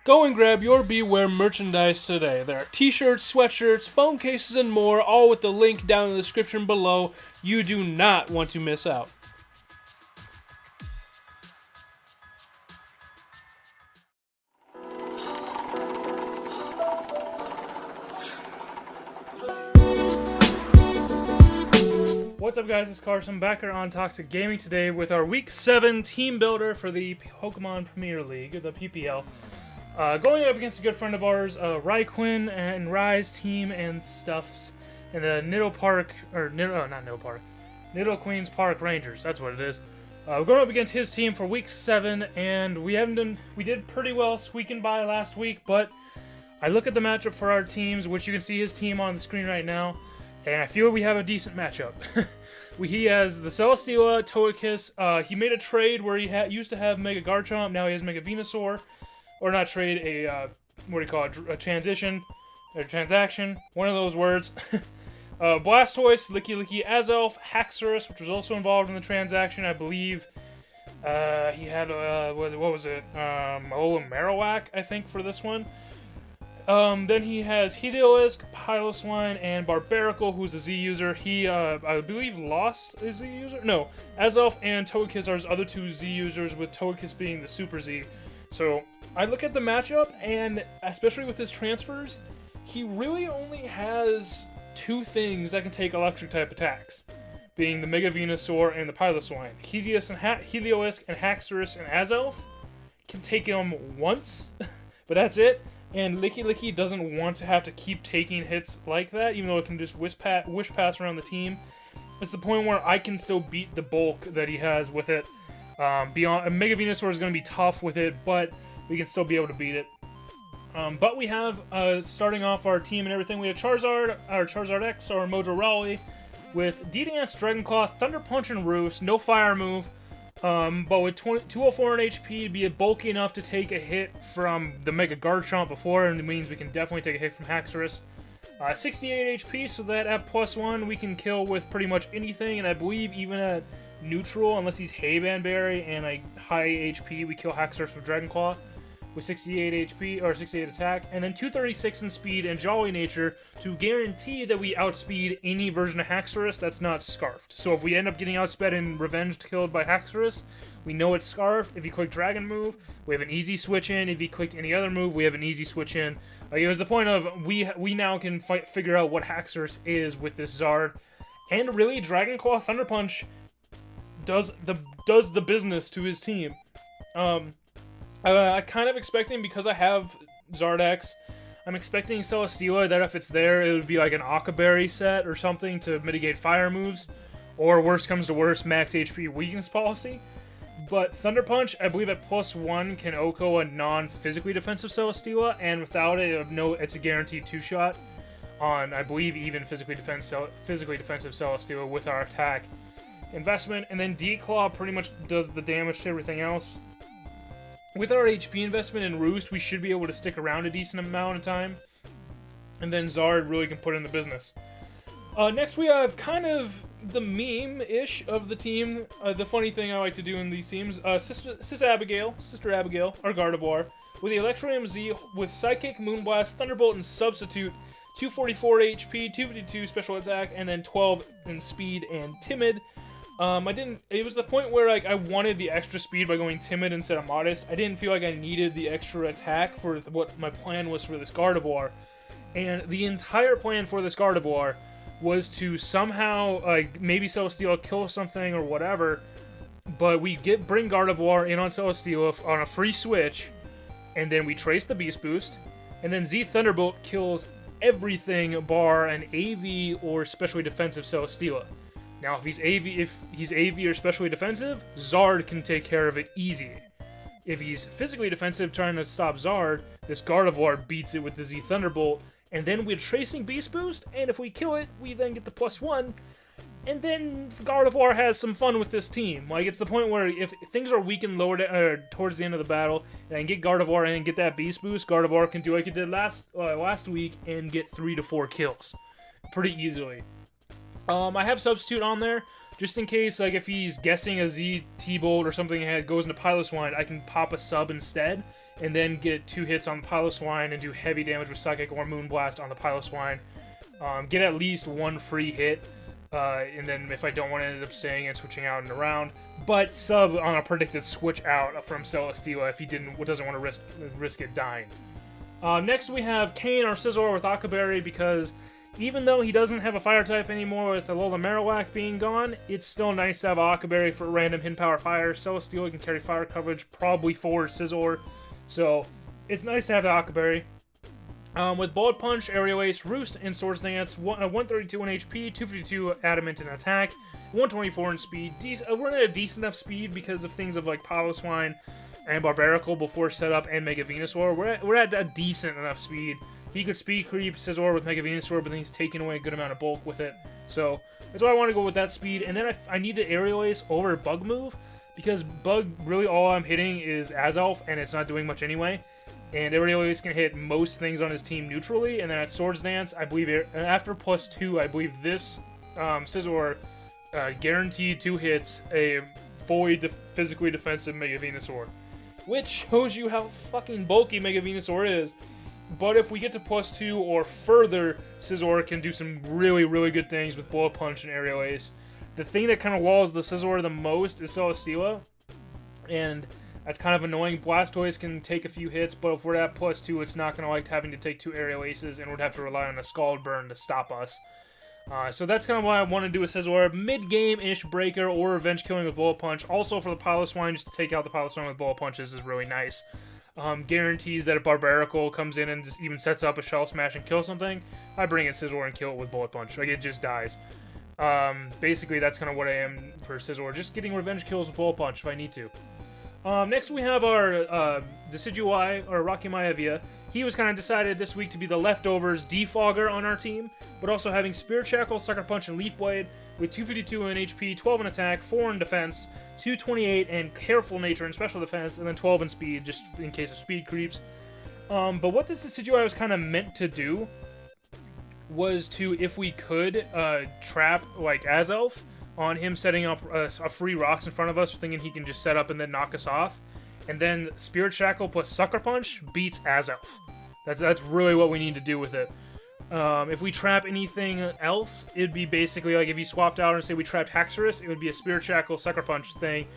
Go and grab your Bewear merchandise today. There are t-shirts, sweatshirts, phone cases, and more, all with the link down in the description below. You do not want to miss out. What's up, guys? It's Carson back here on Toxic Gaming today with our Week 7 team builder for the Pokemon Premier League, the PPL. Going up against a good friend of ours, Nidoqueen and Rise team and stuffs in the Nidoqueen's Park Rangers. That's what it is. We're going up against his team for Week 7, and we did pretty well squeaking by last week, but I look at the matchup for our teams, which you can see his team on the screen right now, and I feel we have a decent matchup. He has the Celesteela, Togekiss. He made a trade where he used to have Mega Garchomp, now he has Mega Venusaur. Or not trade, a transition, or transaction, one of those words. Blastoise, Licky, Azelf, Haxorus, which was also involved in the transaction, I believe. He had, what was it, Marowak, I think, for this one. Then he has Heliolisk, Piloswine, and Barbarical, who's a Z user. He, I believe, lost a Z user? No, Azelf and Togekiss are his other two Z users, with Togekiss being the Super Z. So, I look at the matchup, and especially with his transfers, he really only has two things that can take electric-type attacks, being the Mega Venusaur and the Piloswine. Heliolisk and Haxorus and Azelf can take him once, but that's it. And Licky doesn't want to have to keep taking hits like that, even though it can just wish pass around the team. It's the point where I can still beat the bulk that he has with it. Mega Venusaur is going to be tough with it, but we can still be able to beat it. But we have, starting off our team and everything, we have Charizard, our Charizard X, our Mojo Rowley, with D-Dance, Dragon Claw, Thunder Punch, and Roost. No fire move, but with 204 in HP, to be bulky enough to take a hit from the Mega Garchomp before, and it means we can definitely take a hit from Haxorus. 68 HP, so that at +1 we can kill with pretty much anything, and I believe even at neutral, unless he's Hayban Berry and a high HP, we kill Haxorus with Dragon Claw with 68 HP, or 68 attack, and then 236 in speed and Jolly Nature to guarantee that we outspeed any version of Haxorus that's not Scarfed. So if we end up getting outsped and revenged killed by Haxorus, we know it's Scarfed. If you click Dragon move, we have an easy switch in. If you clicked any other move, we have an easy switch in. It was the point of we now can figure out what Haxorus is with this Zard, and really Dragon Claw Thunder Punch does the business to his team. I kind of expecting, because I have Zardex, I'm expecting Celesteela that if it's there, it would be like an Akaberry set or something to mitigate fire moves, or worst comes to worst, max HP weakness policy. But Thunder Punch, I believe at +1 can OHKO a non-physically defensive Celesteela, and without it, it's a guaranteed 2-shot on, I believe, even physically defensive Celesteela with our attack investment. And then D-Claw pretty much does the damage to everything else. With our HP investment in Roost, we should be able to stick around a decent amount of time. And then Zard really can put in the business. Next we have kind of the meme-ish of the team. The funny thing I like to do in these teams. Sister Abigail, our Gardevoir, with the Electrium Z with Psychic, Moonblast, Thunderbolt, and Substitute. 244 HP, 252 special attack, and then 12 in speed and Timid. It was the point where, like, I wanted the extra speed by going Timid instead of Modest. I didn't feel like I needed the extra attack for what my plan was for this Gardevoir. And the entire plan for this Gardevoir was to somehow, like, maybe Celesteela kill something or whatever, but we bring Gardevoir in on Celesteela on a free switch, and then we trace the Beast Boost, and then Z Thunderbolt kills everything bar an AV or specially defensive Celesteela. Now, if he's AV or specially defensive, Zard can take care of it easy. If he's physically defensive trying to stop Zard, this Gardevoir beats it with the Z Thunderbolt, and then we're tracing Beast Boost, and if we kill it, we then get the +1, and then Gardevoir has some fun with this team. Like, it's the point where if things are weak and lower towards the end of the battle, and I can get Gardevoir in and get that Beast Boost, Gardevoir can do like it did last week and get 3 to 4 kills pretty easily. I have Substitute on there, just in case, like, if he's guessing a Z T-Bolt or something and goes into Piloswine, I can pop a sub instead, and then get 2 hits on the Piloswine and do heavy damage with Psychic or Moonblast on the Piloswine. Get at least 1 free hit, and then if I don't want to end up staying and switching out in the round, but sub on a predicted switch out from Celesteela if he doesn't want to risk it dying. Next we have Kane or Scizor with Aqua Berry, because even though he doesn't have a fire type anymore with Alola Marowak being gone, it's still nice to have Aqua Berry for random hidden power fire. Celesteela can carry fire coverage probably for Scizor, so it's nice to have the Aqua Berry. With Bullet Punch, Aerial Ace, Roost, and Swords Dance, 132 in HP, 252 Adamant in attack, 124 in speed. We're at a decent enough speed because of things of like Piloswine and Barbaracle before setup and Mega Venusaur. We're at a decent enough speed. He could speed creep Scizor with Mega Venusaur, but then he's taking away a good amount of bulk with it. So that's why I want to go with that speed. And then I need the Aerial Ace over Bug Move, because Bug, really all I'm hitting is Azelf, and it's not doing much anyway. And Aerial Ace can hit most things on his team neutrally. And then at Swords Dance, I believe after +2, I believe this Scizor guaranteed 2 hits a fully physically defensive Mega Venusaur, which shows you how fucking bulky Mega Venusaur is. But if we get to +2 or further, Scizor can do some really, really good things with Bullet Punch and Aerial Ace. The thing that kind of walls the Scizor the most is Celesteela, and that's kind of annoying. Blastoise can take a few hits, but if we're at +2, it's not going to like having to take 2 Aerial Aces, and would have to rely on a Scald Burn to stop us. So that's kind of why I want to do a Scizor mid-game-ish breaker or revenge killing with Bullet Punch. Also for the Piloswine, just to take out the Piloswine with Bullet Punches is really nice. Guarantees that if Barbaracle comes in and just even sets up a Shell Smash and kills something, I bring in Scizor and kill it with Bullet Punch. Like, it just dies. Basically, that's kind of what I am for Scizor. Just getting revenge kills with Bullet Punch if I need to. Next we have our Decidueye, or Rocky Maivia. He was kind of decided this week to be the leftovers defogger on our team, but also having Spirit Shackle, Sucker Punch, and Leaf Blade with 252 in HP, 12 in attack, 4 in defense, 228 in Careful Nature and Special Defense, and then 12 in speed, just in case of speed creeps. But what this Decidueye was kind of meant to do was to, if we could, trap, like, Azelf on him setting up a free rocks in front of us, thinking he can just set up and then knock us off. And then Spirit Shackle plus Sucker Punch beats Azelf. That's really what we need to do with it. If we trap anything else, it'd be basically like if you swapped out and say we trapped Haxorus, it would be a Spirit Shackle Sucker Punch thing.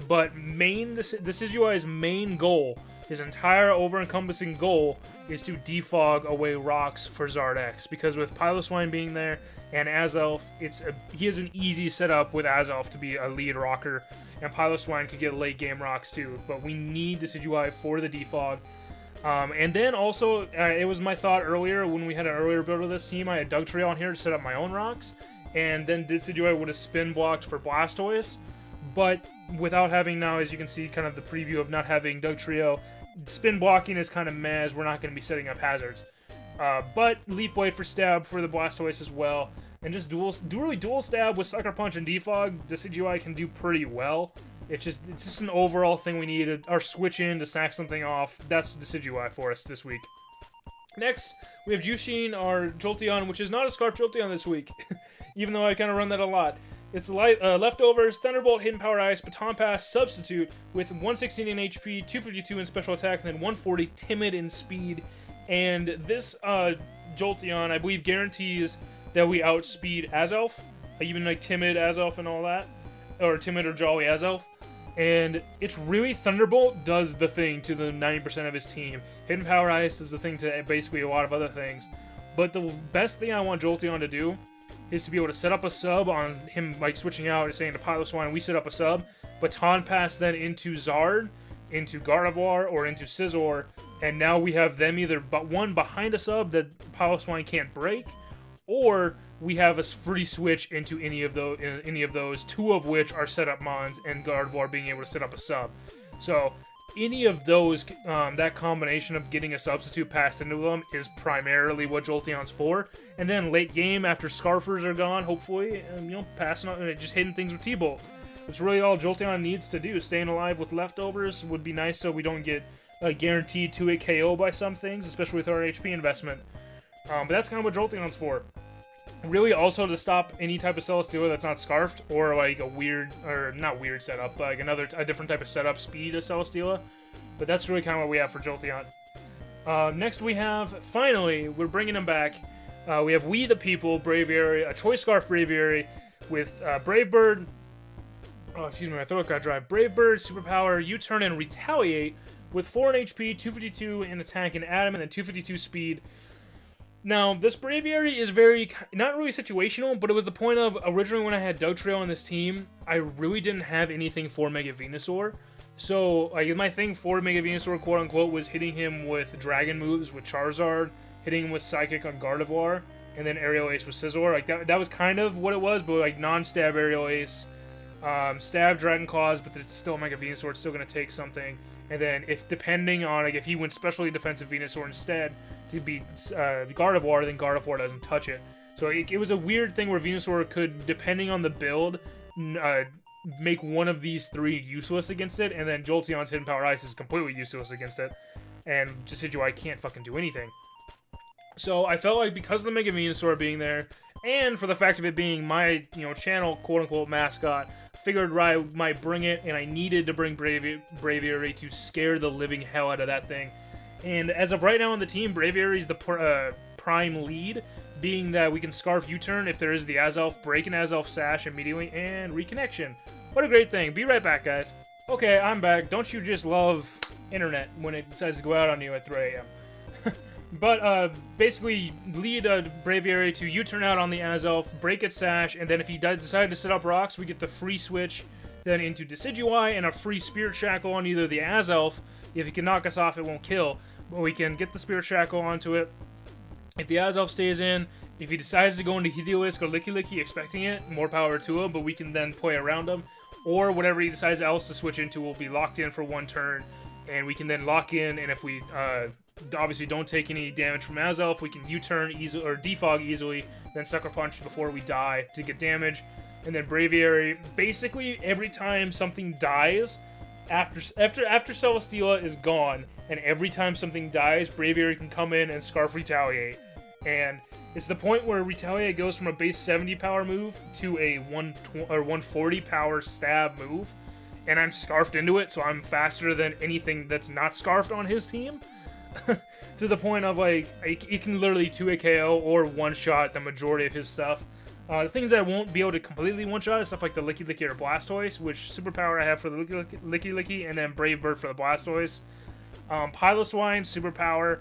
But Decidueye's main goal, his entire over-encompassing goal, is to defog away rocks for Zardex. Because with Piloswine being there and Azelf, he has an easy setup with Azelf to be a lead rocker, and Piloswine could get late game rocks too. But we need Decidueye for the defog. And then also, it was my thought earlier, when we had an earlier build of this team, I had Dugtrio on here to set up my own rocks, and then Decidueye would have spin blocked for Blastoise, but without having now, as you can see, kind of the preview of not having Dugtrio, spin blocking is kind of meh, as we're not going to be setting up hazards. But Leaf Blade for stab for the Blastoise as well, and just dual stab with Sucker Punch and Defog, Decidueye can do pretty well. It's just an overall thing we need, our switch in to sack something off. That's Decidueye for us this week. Next, we have Jushin, our Jolteon, which is not a Scarf Jolteon this week, even though I kind of run that a lot. It's leftovers, Thunderbolt, Hidden Power Ice, Baton Pass, Substitute, with 116 in HP, 252 in Special Attack, and then 140 Timid in Speed. And this Jolteon, I believe, guarantees that we outspeed Azelf, even like Timid Azelf and all that, or Timid or Jolly Azelf. And it's really, Thunderbolt does the thing to the 90% of his team. Hidden Power Ice is the thing to basically a lot of other things. But the best thing I want Jolteon to do is to be able to set up a sub on him, like switching out and saying to Piloswine, we set up a sub, Baton Pass then into Zard, into Gardevoir, or into Scizor, and now we have them either one behind a sub that Piloswine can't break, or we have a free switch into any of those, two of which are setup mons, and Gardevoir being able to set up a sub. So any of those, that combination of getting a substitute passed into them is primarily what Jolteon's for. And then late game, after Scarfers are gone, hopefully, passing on, just hitting things with T-Bolt. That's really all Jolteon needs to do. Staying alive with leftovers would be nice so we don't get guaranteed 2-hit KO by some things, especially with our HP investment. But that's kind of what Jolteon's for. Really also to stop any type of Celesteela that's not Scarfed, or like a weird, or not weird setup, but like a different type of setup speed of Celesteela. But that's really kind of what we have for Jolteon. Next we have, finally, we're bringing him back. We have We the People, Braviary, a Choice Scarf Braviary with Brave Bird. Oh, excuse me, my throat got dry. Brave Bird, Superpower, U-Turn, and Retaliate with 4 in HP, 252 in attack and Atom, and then 252 speed. Now, this Braviary is very, not really situational, but it was the point of, originally when I had Dugtrio on this team, I really didn't have anything for Mega Venusaur. So, like, my thing for Mega Venusaur, quote-unquote, was hitting him with Dragon moves with Charizard, hitting him with Psychic on Gardevoir, and then Aerial Ace with Scizor. Like, that was kind of what it was, but, like, non-stab Aerial Ace, stab Dragon Claws, but it's still Mega Venusaur, it's still going to take something. And then, if depending on, like, if he went specially defensive Venusaur instead to beat Gardevoir, then Gardevoir doesn't touch it. So it was a weird thing where Venusaur could, depending on the build, make one of these three useless against it, and then Jolteon's Hidden Power Ice is completely useless against it, and Decidueye can't fucking do anything. So I felt like because of the Mega Venusaur being there, and for the fact of it being my, channel quote-unquote mascot, figured I might bring it, and I needed to bring Braviary to scare the living hell out of that thing. And as of right now on the team, Braviary is the prime lead, being that we can Scarf U-Turn if there is the Azelf, break an Azelf Sash immediately, and Reconnection. What a great thing. Be right back, guys. Okay, I'm back. Don't you just love internet when it decides to go out on you at 3 a.m.? But, basically, lead Braviary to U-turn out on the Azelf, break its Sash, and then if he decide to set up rocks, we get the free switch then into Decidueye and a free Spirit Shackle on either the Azelf. If he can knock us off, it won't kill. But we can get the Spirit Shackle onto it. If the Azelf stays in, if he decides to go into Heliolisk or Licky expecting it, more power to him, but we can then play around him. Or whatever he decides else to switch into will be locked in for one turn, and we can then lock in, and if we obviously don't take any damage from Azelf, we can U-turn easily, or defog easily, then Sucker Punch before we die to get damage. And then Braviary, basically every time something dies, after Celesteela is gone, and every time something dies, Braviary can come in and Scarf Retaliate. And it's the point where Retaliate goes from a base 70 power move to a 140 power stab move, and I'm scarfed into it, so I'm faster than anything that's not scarfed on his team. To the point of, like, it can literally 2-hit KO or one-shot the majority of his stuff. The things that I won't be able to completely one-shot is stuff like the Licky or Blastoise, which superpower I have for the Licky, and then Brave Bird for the Blastoise. Piloswine, superpower.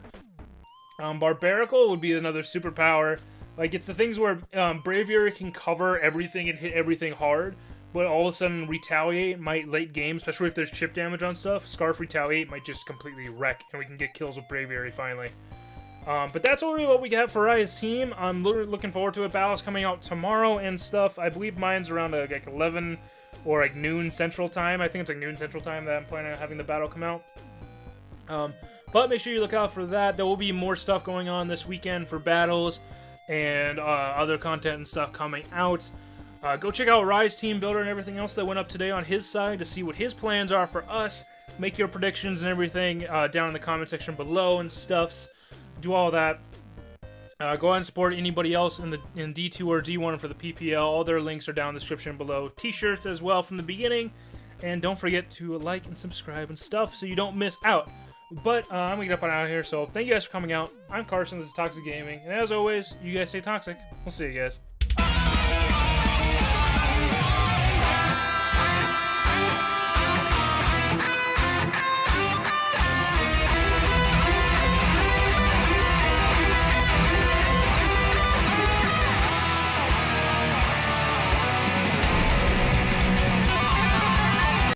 Barbaracle would be another superpower. Like, it's the things where Braviary can cover everything and hit everything hard, but all of a sudden Retaliate might late game, especially if there's chip damage on stuff. Scarf Retaliate might just completely wreck, and we can get kills with Braviary finally. But that's really what we got for Raya's team. I'm looking forward to it. Battle's coming out tomorrow and stuff. I believe mine's around like 11 or like noon Central Time. I think it's like noon Central Time that I'm planning on having the battle come out. But make sure you look out for that. There will be more stuff going on this weekend for battles and other content and stuff coming out. Go check out Rye's team builder and everything else that went up today on his side to see what his plans are for us. Make your predictions and everything down in the comment section below and stuffs. Do all that. Go ahead and support anybody else in D2 or D1 for the PPL. All their links are down in the description below. T-shirts as well from the beginning. And don't forget to like and subscribe and stuff so you don't miss out. But I'm going to get up and out of here, so thank you guys for coming out. I'm Carson, this is Toxic Gaming. And as always, you guys stay toxic. We'll see you guys.